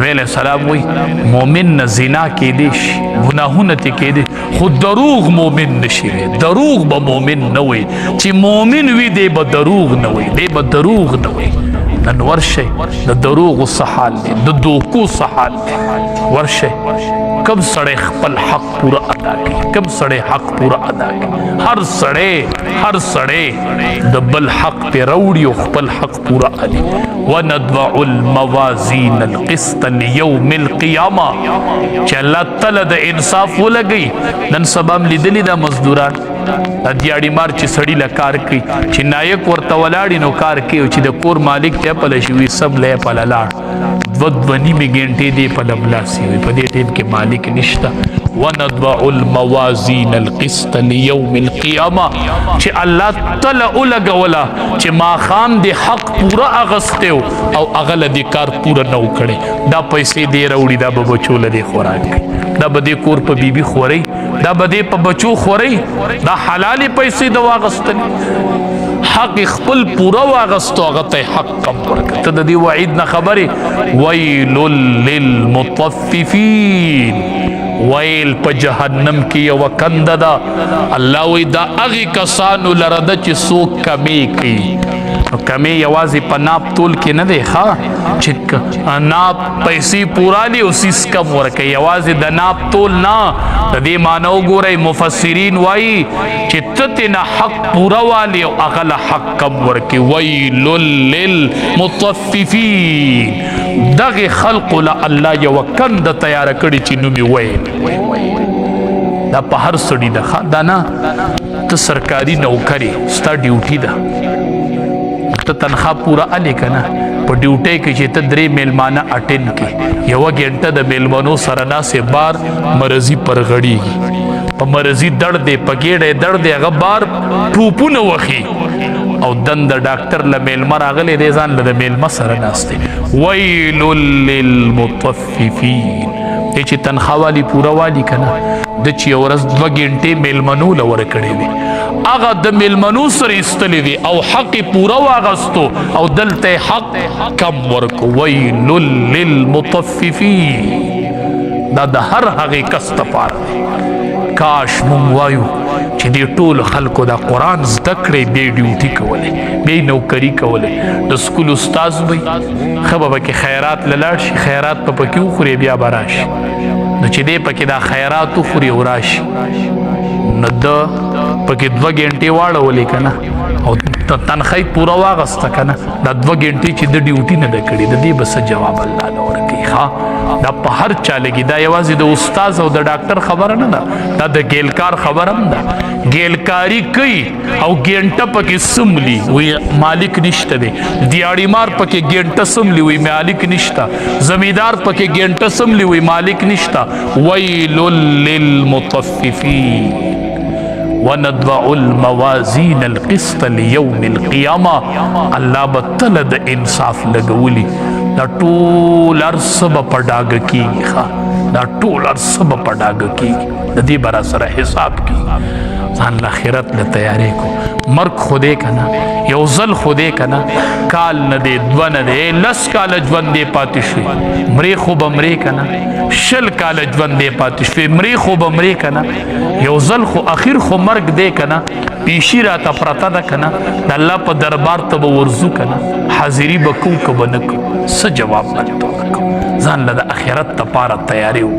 علیہ السلام وی مومن نه زنا کې دي شي ګناهونه ته کې دي خو دروغ مومن نشي دروغ به مومن نه وي چې مومن وي دی به دروغ نه وي دی به دروغ نه وي نن ورشه د دروغ صحال دی د دوکو صحال دی ورشه کم سړی خپل حق پورا ادا کوي کم سړی حق پورا ادا کوي هر سړی د بل حق په راوړي او خپل حق پورا ادا وندع الموازین القسط لیوم القیامه چې الله تعالی د انصاف ولګي نن سبا لیدلی د مزدوران د دیاړي مار چې سړی له کار کوي چې نایک ورته ولاړی نو کار کوي چې د کور مالک ته په لشي سب له په لاړ ودونی می ګنټې دی په لبلاسي وي په دې ټیم کې مالک نشته وندع الموازین القسط لیوم القیامه چې الله تعالی ولګولا چې ما خام دی حق پورا اغستو او اغل دی کار پورا نو کړي دا پیسې دی راوړي دا به بچو لدی خوراک دا به دی کور په بیبي خوري دا به دی په بچو خوري دا حلال پیسې دا واغستل حق خپل پورا واغستو غته حق کم ورکړه ته د دې وعید نه خبره ویل للمطففین ویل په جهنم کې یو کنده دا الله وی دا اغه کسانو لرده چې سو کمی کوي کمی یوازې په ناپ تول کې نه دی ښه چې ناپ پیسې پورا لی اوسیس کم ورکوي یوازې د ناپ تول نه د دې معنی وګورئ مفسرین وایي چې ته ترنه حق پورا والی او هغه له حق کم ورکوي ویل للمطففین دغه خلقو له الله یو کنده تیاره کړي چې نوم یې ویل دا په هر سړي ده دا نه ته سرکاري نوکري ستا ډیوټي ده ته تنخوا پورا الی کنه په ډیوټي کې چې ته درې میلمانه اټین کې یو غنټه د میلمنو سره ناسه بار مرضی پرغړیږي په مرضی درد دی په ګېډه درد دی هغه بار ټوپونه وخی او دند ډاکټر له میلمه راغلی دی ځان له میلمه سره ناسته ویل للمطففین چې تنخوا والی پورا والی کنه د چې ورځ 2 غنټې میلمنو لور کړي وي اغه د میلمنو سره استلی وی او حق پورا واغستو او دلته حق کم ورکو ویل للمطففین دا د هر هغه کس لپاره کاش مونږ وایو چې دې ټول خلکو دا قرآن زده کړی بې ډیوټي کولی بې نوکري کولی د سکول استاز وی ښه به پکې خیرات له لاړ شي خیرات به پکې وخوري بیا به راشي نو چې دی پکې دا خیرات وخوري او راشي نو ده پکې 2 غنټې واړولې که نه او تنخواه پوره واغسته که نه دا 2 غنټې چې د ډیوټي نه ده کړې د دې به څه جواب الله نه ورکوي ښه دا په هر چا لګي دا یوازې د استاز او د ډاکټر خبره نه ده دا د ګیلکار خبره هم ده ګیلکاری کوي او ګنټه پکې سملی وی مالک نشته دی دیاړي مار پکې ګنټه سملی وی مالک نشته زمیدار پکې ګنټه سملی وی مالک نشته ویل للمطففین وندع الموازین القسط لیوم القیامه الله بتل د انصاف لګولی دا ټول ارسب پډاګ کیږي دا ټول ارسب پډاګ کیږي د دې برا سره حساب کی ځان له آخرت له تیارې کو مرګ خوده کنا یو ځل خوده کنا کال نه دی 2 نه دی 10 کال ژوند دی پاتې شي مری خو بمری کنا 10 کال ژوند دی پاتې شي مری خو بمری کنا یو ځل خو اخر خو مرګ دی کنا پیشی را تا پرتا ده کنا د الله په دربار ته ورزو کنا حاضری بکو کو بنکو س جواب نه تو ځان له آخرت ته پاره تیاری و